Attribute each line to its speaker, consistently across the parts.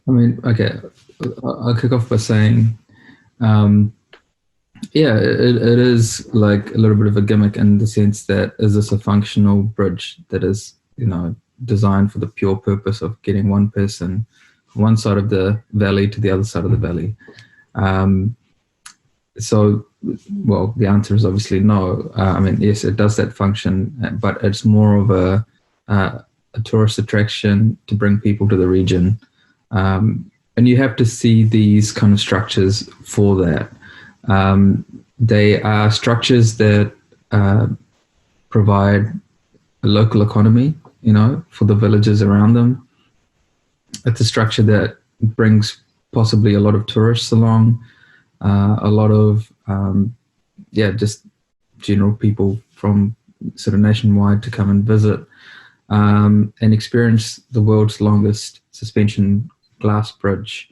Speaker 1: I mean, okay, I'll kick off by saying, um, yeah, it is like a little bit of a gimmick in the sense that is this a functional bridge that is, designed for the pure purpose of getting one person one side of the valley to the other side of the valley. Um, so, well, the answer is obviously no. I mean, yes, it does that function, but it's more of uh, a tourist attraction to bring people to the region. And you have to see these kind of structures for that. Um, they are structures that uh, provide a local economy, for the villages around them. It's a structure that brings possibly a lot of tourists along, a lot of yeah, just general people from sort of nationwide to come and visit and experience the world's longest suspension glass bridge.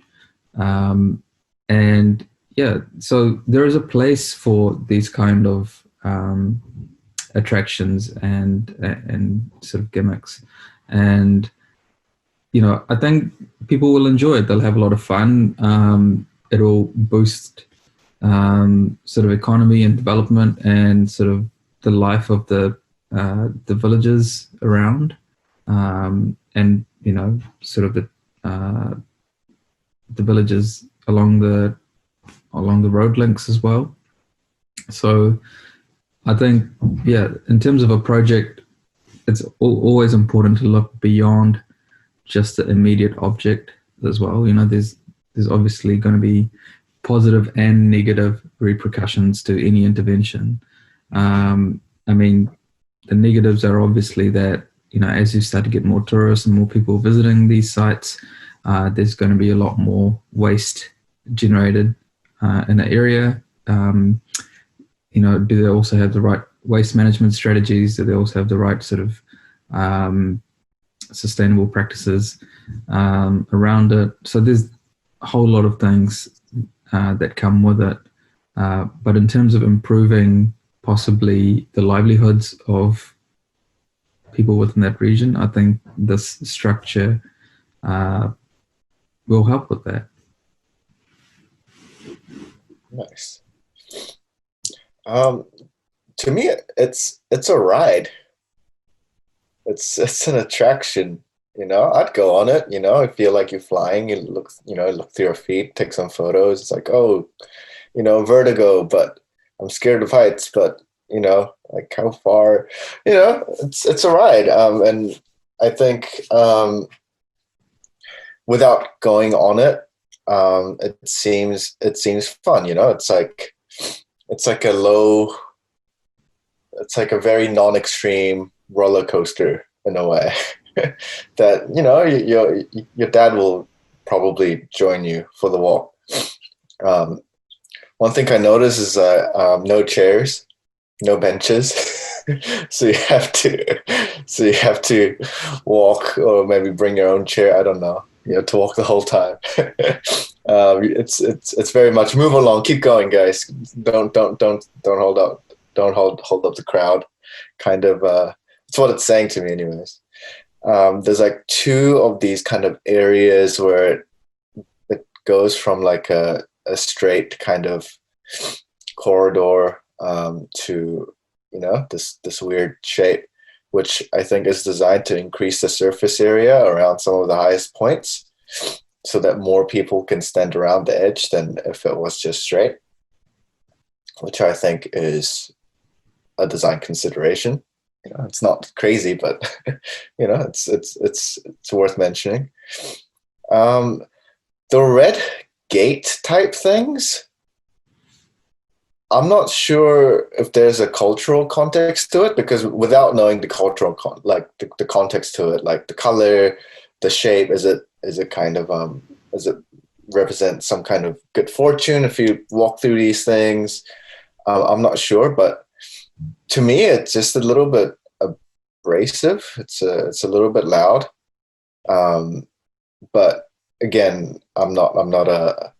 Speaker 1: Um, and yeah, so there is a place for these kind of attractions and sort of gimmicks. And I think people will enjoy it. They'll have a lot of fun. It'll boost sort of economy and development and sort of the life of the villages around, and sort of the villages along the road links as well. So I think, yeah, in terms of a project, it's always important to look beyond just the immediate object as well. There's obviously going to be positive and negative repercussions to any intervention. I mean, the negatives are obviously that, as you start to get more tourists and more people visiting these sites, there's going to be a lot more waste generated in the area. Do they also have the right waste management strategies? Do they also have the right sort of sustainable practices around it? So there's a whole lot of things that come with it. But in terms of improving possibly the livelihoods of people within that region, I think this structure uh, will help with that.
Speaker 2: Nice. Um, to me, it's a ride. It's an attraction. I'd go on it. I feel like you're flying. You look through your feet, take some photos. It's like, oh, vertigo, but I'm scared of heights. But like how far? It's a ride. And I think without going on it, it seems fun. It's like a low, it's like a very non-extreme roller coaster in a way that your dad will probably join you for the walk. Um, One thing I noticed is no chairs, no benches. So you have to walk, or maybe bring your own chair. I don't know. You have to walk the whole time. It's very much move along, keep going, guys. Don't hold up, don't hold up the crowd. Kind of. It's what it's saying to me, anyways. There's like two of these kind of areas where it goes from like a straight kind of corridor to this weird shape, which I think is designed to increase the surface area around some of the highest points, so that more people can stand around the edge than if it was just straight, which I think is a design consideration. It's not crazy, but it's worth mentioning. Um, the red gate type things, I'm not sure if there's a cultural context to it, because without knowing the cultural like the context to it, like the color, the shape, is it kind of does it represent some kind of good fortune if you walk through these things? I'm not sure, but to me, it's just a little bit abrasive. It's a little bit loud, um, but again, I'm not a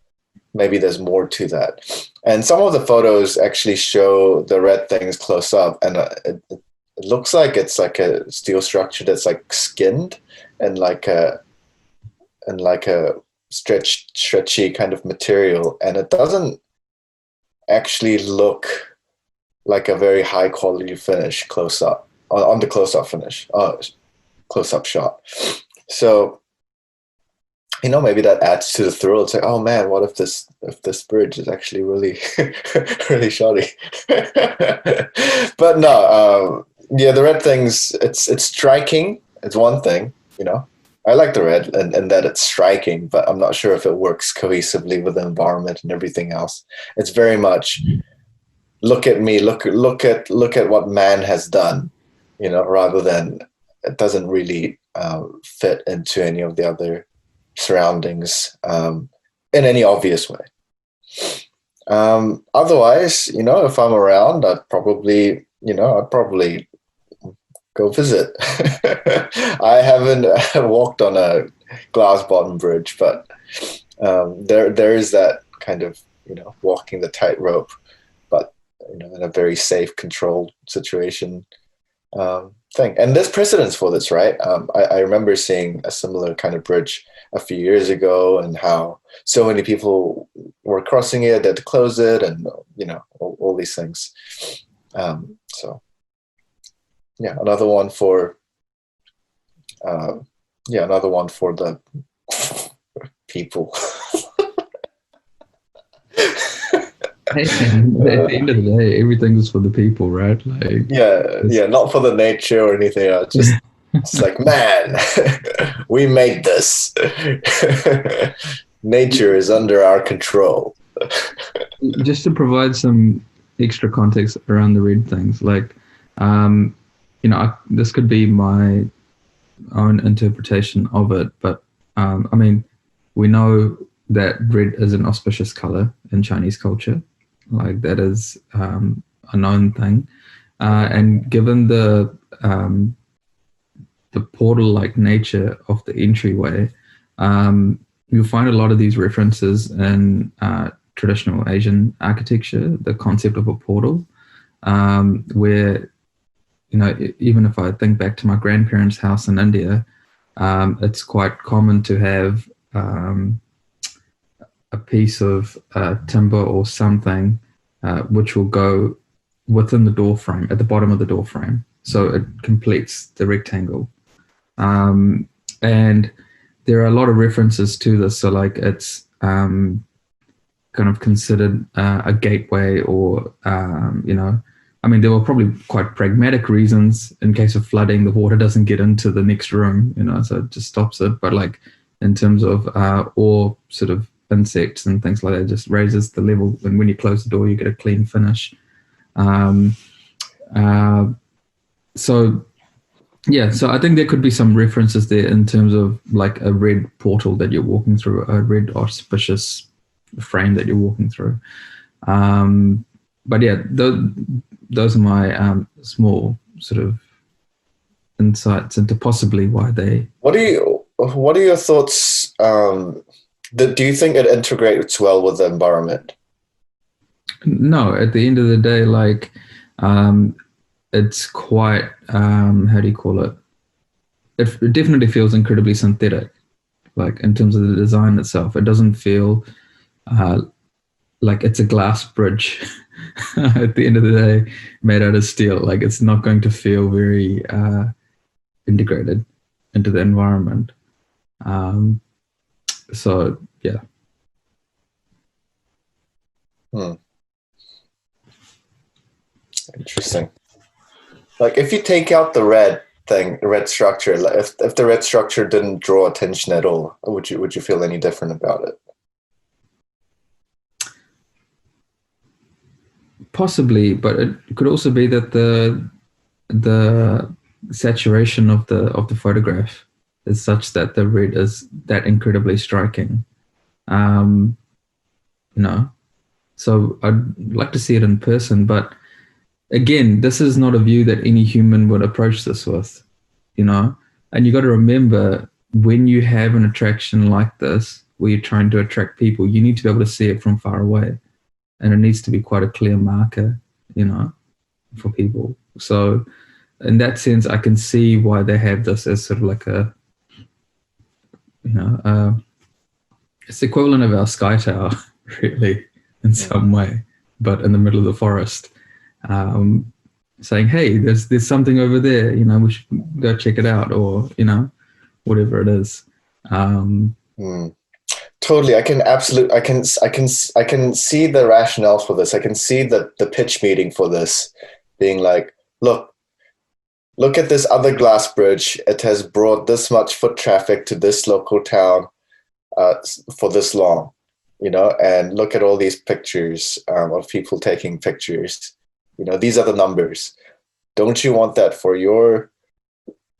Speaker 2: maybe there's more to that. And some of the photos actually show the red things close up, and it looks like it's like a steel structure that's like skinned and like a stretchy kind of material, and it doesn't actually look like a very high quality finish close up on the close up finish, close up shot. So, maybe that adds to the thrill. It's like, oh man, what if this bridge is actually really really shoddy? But no, yeah, the red things, it's striking. It's one thing, I like the red and that it's striking, but I'm not sure if it works cohesively with the environment and everything else. It's very much look at me, look at what man has done, rather than it doesn't really fit into any of the other surroundings in any obvious way. Otherwise, if I'm around, I'd probably go visit. I haven't walked on a glass bottom bridge, but there is that kind of walking the tightrope, but in a very safe, controlled situation thing. And there's precedence for this, right? I remember seeing a similar kind of bridge a few years ago, and how so many people were crossing it, they had to close it, and all these things. So. Yeah, another one for the people.
Speaker 1: Hey, man, at the end of the day, everything is for the people, right? Like,
Speaker 2: yeah, not for the nature or anything else. Just it's like, man, we made this. Nature is under our control.
Speaker 1: just to provide some extra context around the red things, like, this could be my own interpretation of it, but I mean, we know that red is an auspicious color in Chinese culture. Like, that is a known thing, and given the portal-like nature of the entryway, you'll find a lot of these references in traditional Asian architecture, the concept of a portal, where, even if I think back to my grandparents' house in India, it's quite common to have a piece of timber or something which will go within the door frame, at the bottom of the door frame. So it completes the rectangle. And there are a lot of references to this. So like, it's kind of considered a gateway, or, I mean, there were probably quite pragmatic reasons. In case of flooding, the water doesn't get into the next room, so it just stops it. But like, in terms of or sort of insects and things like that, it just raises the level. And when you close the door, you get a clean finish. So I think there could be some references there in terms of like a red portal that you're walking through, a red auspicious frame that you're walking through. But yeah, those are my small sort of insights into possibly why they.
Speaker 2: What are your thoughts? Do you think it integrates well with the environment?
Speaker 1: No, at the end of the day, like, it's quite, how do you call it? It definitely feels incredibly synthetic, like in terms of the design itself. It doesn't feel like it's a glass bridge at the end of the day, made out of steel. Like, it's not going to feel very integrated into the environment. So yeah.
Speaker 2: Interesting. Like, if you take out the red structure, like if the red structure didn't draw attention at all, would you feel any different about it?
Speaker 1: Possibly, but it could also be that the saturation of the photograph is such that the red is that incredibly striking. So I'd like to see it in person, but again, this is not a view that any human would approach this with, and you got to remember, when you have an attraction like this where you're trying to attract people, you need to be able to see it from far away, and it needs to be quite a clear marker, for people. So in that sense, I can see why they have this as sort of like a it's the equivalent of our sky tower, really, in some way, but in the middle of the forest, saying, "Hey, there's something over there. You know, we should go check it out," or whatever it is.
Speaker 2: Totally. I can see the rationale for this. I can see the pitch meeting for this being like, look at this other glass bridge. It has brought this much foot traffic to this local town for this long, and look at all these pictures of people taking pictures. These are the numbers. Don't you want that for your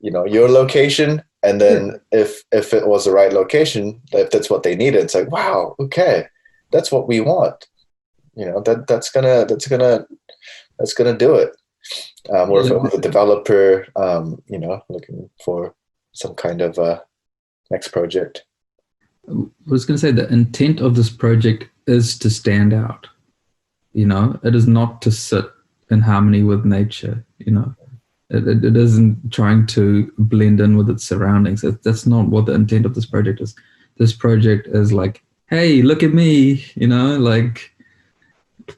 Speaker 2: location? And then if it was the right location, if that's what they needed, it's like, wow, okay, that's what we want. That's gonna do it. Or if it was a developer, looking for some kind of next project.
Speaker 1: I was going to say the intent of this project is to stand out. It is not to sit in harmony with nature. It isn't trying to blend in with its surroundings. That's not what the intent of this project is. This project is like, hey, look at me, like,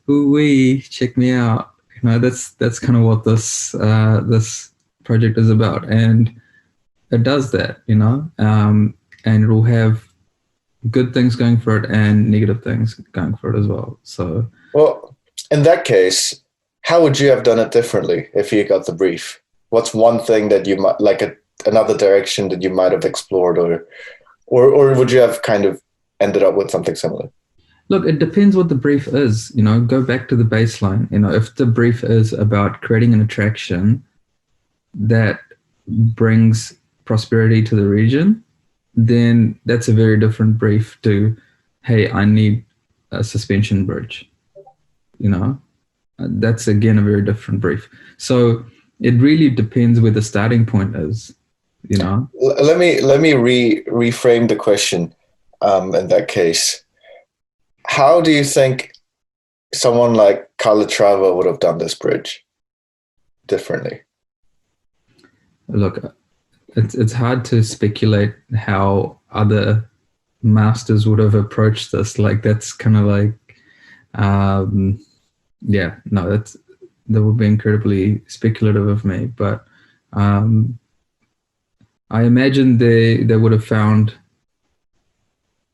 Speaker 1: ooh-wee, check me out. That's kind of what this project is about. And it does that, and it will have good things going for it and negative things going for it as well. So,
Speaker 2: well, in that case, how would you have done it differently if you got the brief? What's one thing that you might another direction that you might have explored, or would you have kind of ended up with something similar?
Speaker 1: Look, it depends what the brief is. Go back to the baseline. If the brief is about creating an attraction that brings prosperity to the region, then that's a very different brief to, hey, I need a suspension bridge. That's again a very different brief. So it really depends where the starting point is.
Speaker 2: Let me reframe the question. In that case, how do you think someone like Calatrava would have done this bridge differently?
Speaker 1: Look, it's hard to speculate how other masters would have approached this. Like, that's kind of like, that would be incredibly speculative of me. But I imagine they would have found,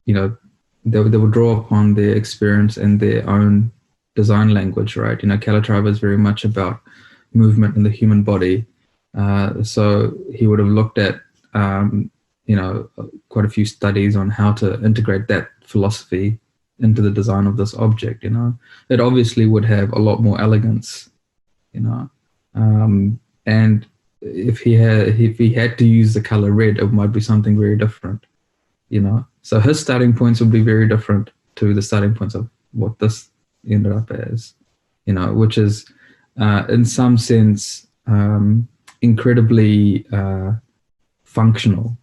Speaker 1: they would draw upon their experience and their own design language, right? Calatrava is very much about movement in the human body. So he would have looked at, quite a few studies on how to integrate that philosophy into the design of this object. It obviously would have a lot more elegance, and if he had to use the color red, it might be something very different. So his starting points would be very different to the starting points of what this ended up as, which is in some sense incredibly functional,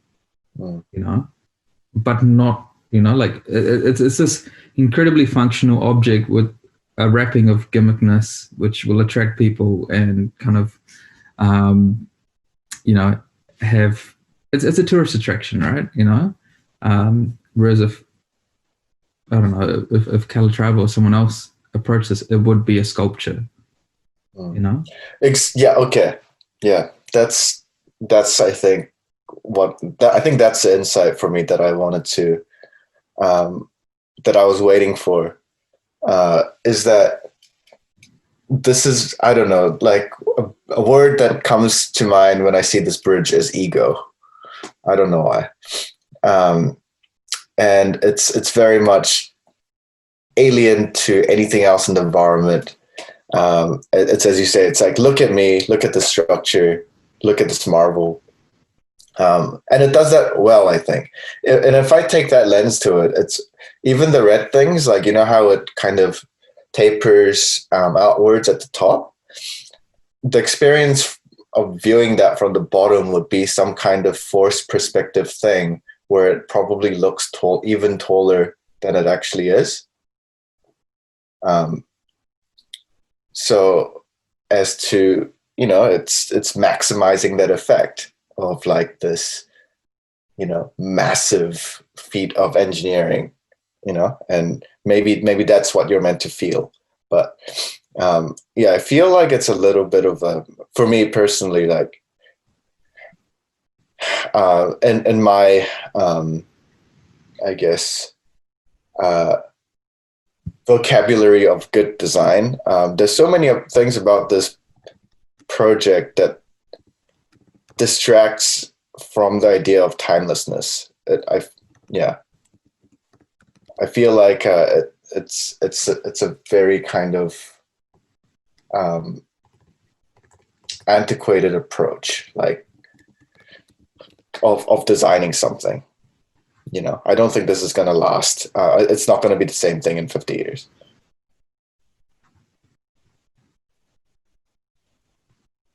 Speaker 1: but not, like it's this incredibly functional object with a wrapping of gimmickness, which will attract people and kind of, have, it's a tourist attraction, right? Whereas if, I don't know, if Calatrava or someone else approached this, it would be a sculpture,
Speaker 2: Yeah. Okay. Yeah. That's I think I think that's the insight for me that I wanted to, that I was waiting for, is that this is, I don't know, like a word that comes to mind when I see this bridge is ego. I don't know why. And it's very much alien to anything else in the environment. It's, as you say, it's like, look at me, look at the structure, look at this marble. And it does that well, I think. And if I take that lens to it, it's even the red things, like, how it kind of tapers outwards at the top. The experience of viewing that from the bottom would be some kind of forced perspective thing where it probably looks tall, even taller than it actually is. So as to, it's maximizing that effect of like this, massive feat of engineering. and maybe that's what you're meant to feel. But yeah, I feel like it's a little bit of a, for me personally, like in my I guess vocabulary of good design, there's so many things about this project that distracts from the idea of timelessness. Yeah, I feel like it's a very kind of antiquated approach, like of designing something. I don't think this is going to last. It's not going to be the same thing in 50 years.